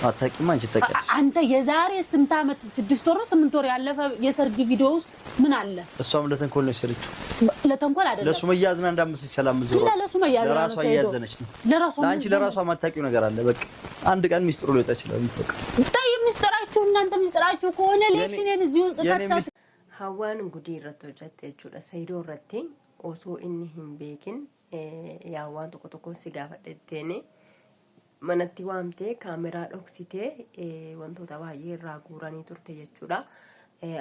አታውቂም አንቺ ታውቂያለሽ አንተ የዛሬ 8 ዓመት 6 ወር 8 ወር ያለፈ የሰርግ ቪዲዮ ውስጥ ምን አለ እሷም ለተንኮል ነው የሰረችው ለተንኮል አይደለም ለሱመያ አዝና እንዳምስት ሰላም ዞሮ ለራሷ እያዘነች ነው ለራሷ ማታውቂው ነገር አለ በቃ አንድ ቀን ሚስጥሩ ሊወጣ ይችላል ምትወቅ ታይ ሚስጥራችሁ እናንተ ሚስጥራችሁ ከሆነ ለሽኔን እዚህ ውስጥ ከተታ ሀዋን እንግዲህ ረቶጀት እቹዳ ሰይዶ ረቴ ኦሶ ኢኒ ሂምቤኪን ያዋን ተቆጥቆ ሲጋፈደቴኔ manatti waamtee kaameraa dhoksitee wantoota baay'ee irraa guuranii turte jechuudha.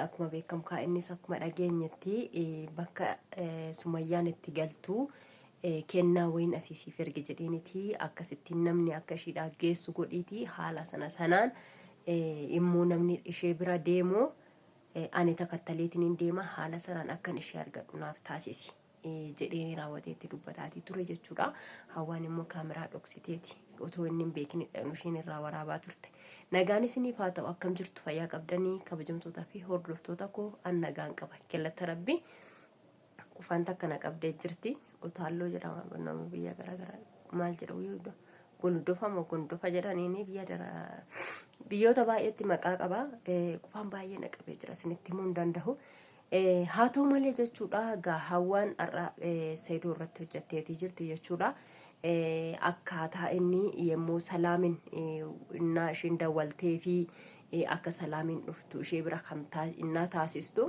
Akkuma beekamu innis akkuma dhageenyetti bakka Sumayyaan itti galtu kennaa wayin asiisiif erge jedheenitii akkasittiin namni akka ishii dhageessu godhiitii haala sanaan immoo namni ishee bira deemu ani takattaleetiin deema haala sanaan akkan ishee argadhu naaf taasisi. jedhee raawwateetti dubbataati ture jechuudha. Hawaan immoo kaameraa dhoksiteeti otoo inni hin beekin isheen irraa waraabaa turte. Nagaan isiniif haa ta'u akkam jirtu fayyaa qabdanii kabajamtootaa fi hordoftoota koo an nagaan qaba. Kellata rabbi qufaan takka na qabdee jirti. Utaalloo jedhama nama biyya garaagaraa maal jedhamu yoo gondofa jedhaniini biyyoota baay'eetti maqaa qaba. Qufaan baay'ee na qabee jira isinitti himuu hin danda'u. haa ta'u malee jechuudha gaa hawaan Saidoo irratti hojjetteetii jirti jechuudha. Akkaataa inni yemmuu salaamin innaa isheen dawwaltee fi akka salaamin dhuftu ishee bira kan innaa taasistu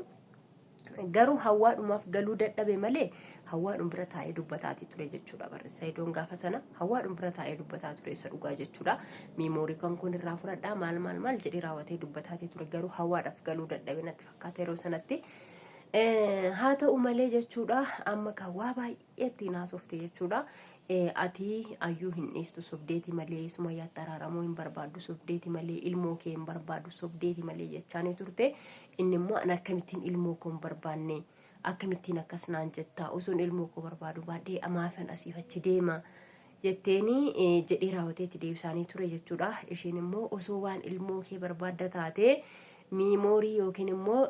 garuu hawaadhumaaf galuu dadhabe malee hawaadhum bira taa'ee dubbataati ture jechuudha. Barri Saidoon gaafa sana hawaadhum bira taa'ee dubbataa ture isa dhugaa jechuudha. Meemoorii kan kun irraa fudhadhaa maal jedhee raawwatee dubbataati ture garuu hawaadhaaf galuu dadhabe natti fakkaata yeroo sanatti. haa ta'u malee jechuudha amma kan waa baay'eetti naasofte jechuudha. Ati ayyuu hin dhiistu sobdeeti malee Sumayyaatti araaramuu hin barbaaddu sobdeeti malee ilmoo kee hin barbaaddu sobdeeti malee jechaanii turte. Inni immoo an akkamittiin ilmoo koo hin barbaanne akkamittiin akkas naan jettaa osoon ilmoo koo barbaadu baadhee amaafan asiif achi deema jetteeni jedhee raawwateetti deebisaanii ture jechuudha. Isheen immoo osoo waan ilmoo kee barbaadda taate meemoorii yookiin immoo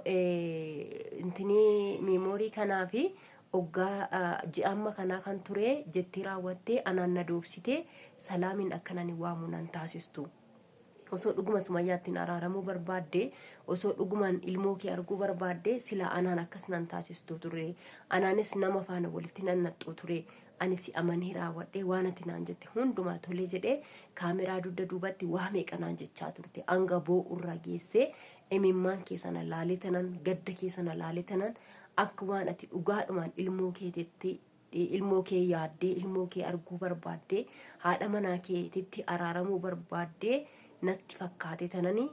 intini meemoorii kanaa fi oggaa ji'amma kanaa kan ture jettee raawwattee anaan na doobsite salaamin akkanani waamu nan taasistu. Osoo dhuguma Sumayyaatti araaramuu barbaadde osoo dhugumaan ilmoo kee arguu barbaadde sila anaan akkas nan taasistu ture. Anaanis nama faana walitti nan naxxoo ture. Anis amanee raawwadhee waan ati naan jette hundumaa tolee jedhee kaameraa dugda duubatti waa meeqa naan jechaa turte. Anga boo'urra geessee imimmaan keessa na laalee tanan gadda keessa na laalee tanan akka waan ati dhugaadhumaan ilmoo keetitti ilmoo kee yaaddee ilmoo kee arguu barbaadde haadha manaa keetitti araaramuu barbaadde natti fakkaate tanani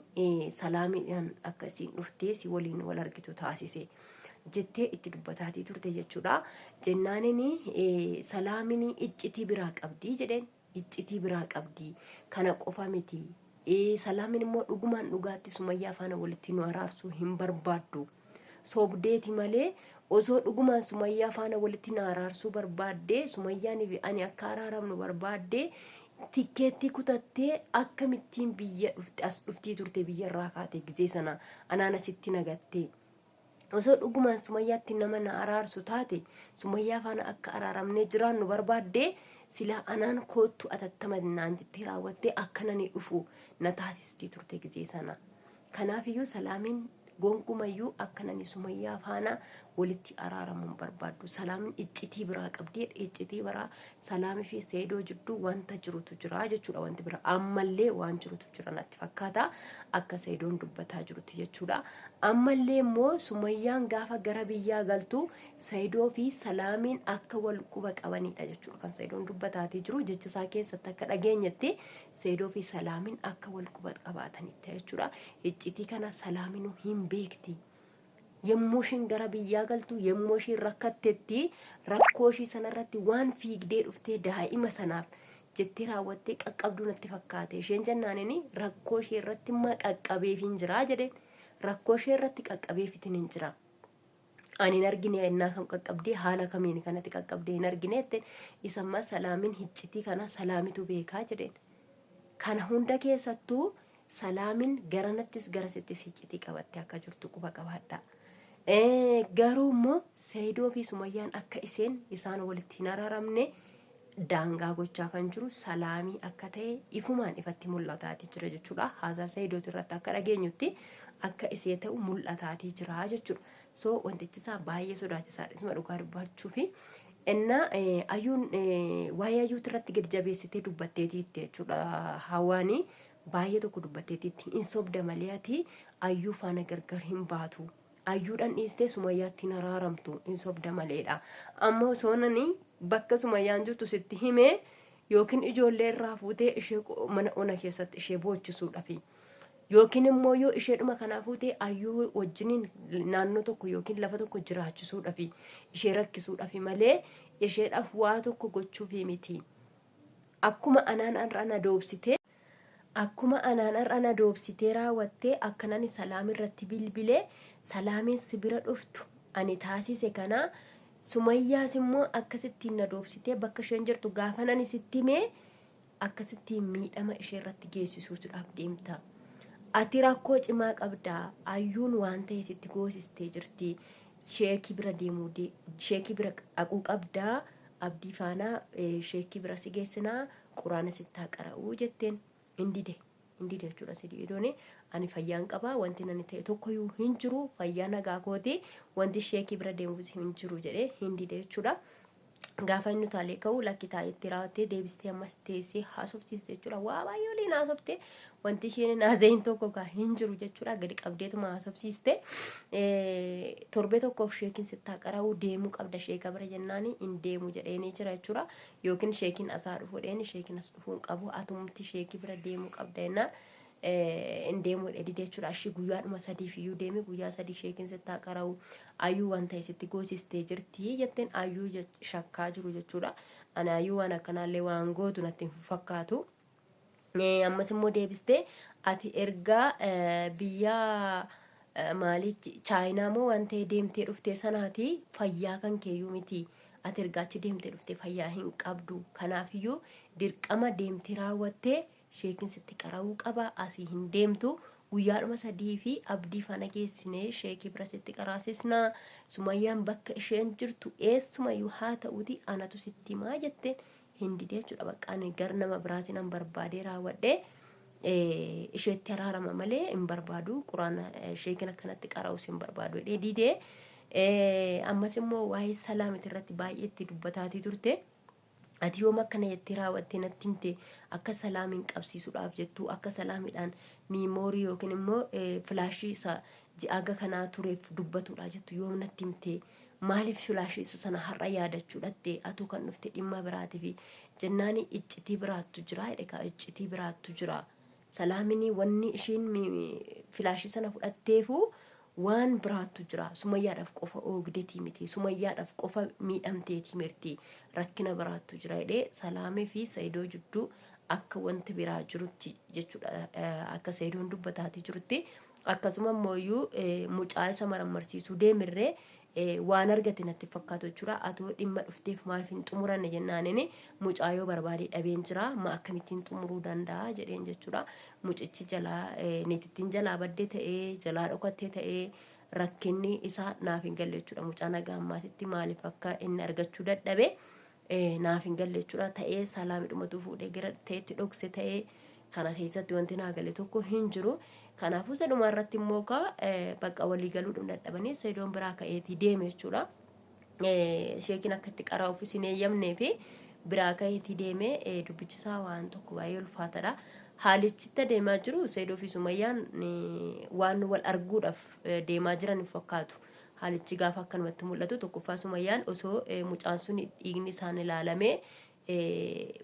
salaamiidhaan akkasiin dhuftee si waliin wal argitu taasise jettee itti dubbataati turte jechuudha. Jennaanini salaamini iccitii biraa qabdi jedheen iccitii biraa qabdi kana qofa miti. Salaamin immoo dhugumaan dhugaatti Sumayyaa faana walitti nu araarsuu hin barbaaddu. Sobdeeti malee osoo dhugumaan Sumayyaa faana walitti nu araarsuu barbaadde Sumayyaan ani akka araaramnu barbaadde tikeetti kutattee akkamittiin biyya as dhuftii turte biyya irraa kaatee gizee sana anaan asitti nagattee. Osoo dhugumaan Sumayyaatti nama na araarsu taate Sumayyaa faana akka araaramnee jiraannu barbaadde sila anaan kootu atattaman naan jettee raawwattee akkanani dhufu na taasistii turte gizee sana. Kanaafiyyuu salaamin gonkumayyuu akkanani Sumayyaa faana walitti araaramuun barbaaddu. Salaamin iccitii biraa qabdi iccitii biraa salaamii fi Saidoo jidduu wanta jirutu jira jechuudha. Wanti biraa ammallee waan jirutu jira natti fakkaata akka Saidoon dubbataa jirutti jechuudha. Ammallee immoo Sumayyaan gaafa gara biyyaa galtu Saidoo fi salaamin akka wal quba qabanidha jechuudha. Kan Saidoon dubbataatii jiru jecha isaa keessatti akka dhageenyetti Saidoo fi salaamin akka wal quba qabaatanidha jechuudha. Iccitii kana salaaminuu hin beekti. Yemmuu ishiin gara biyyaa galtu yemmuu ishiin rakkattetti rakkoo ishii sanarratti waan fiigdee dhuftee daa'ima sanaaf jettee raawwattee qaqqabduu natti fakkaate. Isheen jennaanini rakkoo ishee irratti immoo qaqqabeef hin jira jedheen. Rakkoo ishee irratti qaqqabeefitiin hin jira. Ani hin argine ennaa kam qaqqabdee haala kamiin kanatti qaqqabdee hin argine jettee isamma salaamin iccitii kana salaamitu beekaa jedheen. Kana hunda keessattuu salaamin garanattis garasittis iccitii qabattee akka jirtu quba qabaadha. Garuu immoo Saidoo fi Sumayyaan akka isaan walitti hin araaramne daangaa gochaa kan jiru salaamii akka ta'e ifumaan ifatti mul'ataatii jira jechuudha. Haasaa Sayidooti irratti akka dhageenyutti akka isee ta'u mul'ataatii jira jechuudha. So wantichi isaa baay'ee sodaachisaadha. Isuma dhugaa dubbachuu fi innaa ayyuun waa'ee ayyuuti irratti gadi jabeessitee dubbatteetiitti jechuudha. Hawaanii baay'ee tokko dubbatteetiitti hin sobda malee ati ayyuu faana gargar hin baatu. Ayyuudhaan dhiistee Sumayyaatti hin araaramtu hin sobda maleedha. Amma soonanii bakka Sumayyaan jirtu sitti himee yookiin ijoollee irraa fuutee ishee mana ona keessatti ishee boochisuudhaafi. Yookiin immoo yoo isheedhuma kanaa fuutee ayyuu wajjiniin naannoo tokko yookiin lafa tokko jiraachisuudhaafi ishee rakkisuudhaafi malee isheedhaaf waa tokko gochuufi miti. Akkuma anaan har'a na doobsitee raawwattee akkanani Salaam irratti bilbilee Salaamiin si bira dhuftu ani taasise kana Sumayyaas immoo akkasittiin na doobsitee bakka isheen jirtu gaafa nani sitti himee akkasittiin miidhama ishee irratti geessisuudhaaf deemta. Ati rakkoo cimaa qabdaa ayyuun waan ta'e sitti goosistee jirti. Sheekii bira dhaquu qabdaa abdii faanaa sheekii bira si geessinaa quraana sittaa qara'uu jetteen indide jechuudha. Sidiidooni ani fayyaan qabaa wanti nani ta'e tokkoyyuu hin jiru fayyaa nagaa kooti wanti sheekii bira deemuus hin jiru jedhee indide jechuudha. Gaafa inni utaalee ka'u lakki taa'etti raawwattee deebistee ammas teessee haasofsiiste jechuudha. Waa baay'ee waliin haasofte wanti isheen naazeen tokko kaa hin jiru jechuudha. Gadi qabdeetuma haasofsiiste torbee tokkoof sheekiin sittaa qara'uu deemuu qabda sheeka bira jennaani hin deemu jedheenii jira jechuudha. Yookiin sheekiin asaa dhufu dheeni sheekiin as dhufuun qabu atumti sheekii bira deemuu qabda jennaan. In deemuu dheedide jechuudha. Ashii guyyaadhuma sadiif iyyuu deemi guyyaa sadii sheekiin sittaa qara'u ayyuu waan ta'e sitti goosistee jirti jetteen ayyuu shakkaa jiru jechuudha. Ani ayyuu waan akkanaallee waan gootu natti hin fakkaatu. Ammas immoo deebistee ati ergaa biyya maalii Chaayinaa moo waan ta'e deemtee dhuftee sanaati fayyaa kan keeyyuu miti. Ati ergaachi deemtee dhuftee fayyaa hin qabdu. Kanaafiyyuu dirqama deemtee raawwattee sheekiin sitti qara'uu qaba asii hin deemtu guyyaadhuma sadii fi abdii faana geessinee sheekii bira sitti qaraasisnaa Sumayyaan bakka isheen jirtu eessumayyuu haa ta'uuti anatu sitti himaa jetteen hin didee jechuudha. Bakka ani gar nama biraatiin an barbaadee raawwadhee isheetti araarama malee hin barbaadu quraana sheekiin akkanatti qara'uus hin barbaadu jedhee didee ammas immoo waa'ee Salaamiti irratti baay'ee itti dubbataatii turte. Ati yooma akkana jettee raawwattee natti himte akka Salaamiin qabsiisuudhaaf jettu akka Salaamiidhaan miimoorii yookiin immoo filaashii isa ji'aaga kanaa tureef dubbatudha jettu yoom natti himte maaliif filaashii isa sana har'a yaadachuudhatte atu kan dhufte dhimma biraatiif jennaani iccitii biraattu jira jedhe iccitii biraattu jira. Salaamiin wanni ishiin filaashii sana fudhatteefu waan biraattu jira. Sumayyaadhaaf qofa oogdeetii miti. Sumayyaadhaaf qofa miidhamteetii mirti. Rakkina biraattu jira jedhee Salaamii fi Sayidoo jidduu akka wanta biraa jirutti jechuudha. Akka Sayidoon dubbataatii jirutti akkasuma immoo mucaa isa marammarsiisuu deemirree waan argate natti fakkaatu jechuudha. Atoo dhimma dhufteef maaliif hin xumuranne jennaanini mucaa yoo barbaade dhabeen jira ma akkamittiin xumuruu danda'a jedheen jechuudha. Mucichi jalaa neetittiin jalaa baddee ta'ee jalaa dhokattee ta'ee rakkinni isaa naaf hin galle jechuudha. Mucaa nagaa ammaatitti maaliif akka inni argachuu dadhabe naaf hin galle jechuudha. Ta'ee Salaamidhumatu fuudhee gara ta'etti dhokse ta'ee kana keessatti wanti naa gale tokko hin jiru. Kanaafuu saduma irratti immoo bakka walii galuudhaan dadhabanii Sayidoon biraa ka'eetii deeme jechuudha. Sheekiin akkatti qara'uuf isin eeyyamnee fi biraa ka'eetii deeme dubbichisaa waan tokko baay'ee ulfaatadha. Haalichitti deemaa jiru Sayidoo fi Sumayyaan waan wal arguudhaaf deemaa jiran fakkaatu. Haalichi gaafa akkanumatti mul'atu tokkoffaa Sumayyaan osoo mucaan sun dhiigni isaan ilaalamee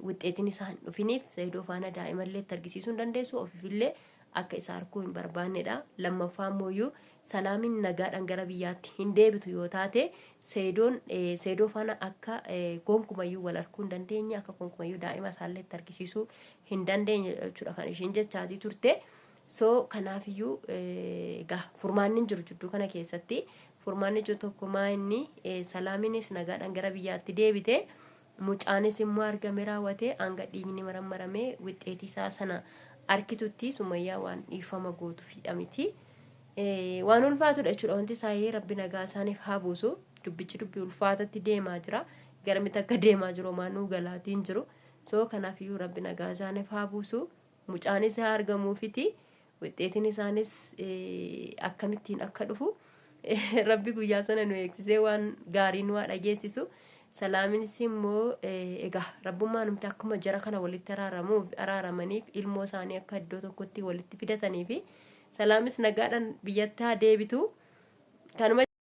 wixxeetiin isaan dhufiniif Sayidoo faana daa'imallee argisiisuu hin dandeessu ofiifillee akka isa arguu hin barbaannedha. Lammaffaa immoo Salaamiin nagaadhaan gara biyyaatti hin deebitu yoo taate Sayidoo faana akka gonkumayyuu wal arguu hin dandeenye akka gonkumayyuu daa'ima isaallee argisiisuu hin dandeenye jechuudha kan ishiin jechaatii turte. So kanaafiyyuu egaa furmaanni hin jiru jidduu kana keessatti furmaanni jiru tokkummaa inni Salaamiinis nagaadhaan gara biyyaatti deebite mucaanis immoo argame raawwate hanga dhiigni marammaramee wixxeetii isaa sana arkitutti Sumayyaa waan dhiifama gootu fidhamiti. Waan ulfaatudha jechuudha wanti isaayee rabbi nagaa isaaniif haa buusu dubbichi dubbii ulfaatatti deemaa jira. garamitti akka deemaa jiru maanuu galaatiin jiru soo kanaafiyyuu rabbi nagaa isaaniif haa buusu mucaan isaa argamuufiti wixxeetiin isaanis akkamittiin akka dhufu rabbi guyyaa sana nu eegsisee waan gaarii nu dhageessisu salaaminis immoo egaa rabbummaan humti akkuma jara kana walitti araaramaniif ilmoo isaanii akka iddoo tokkotti walitti fidatanii fi salaamis nagaadhaan biyyatti haa deebitu kanuma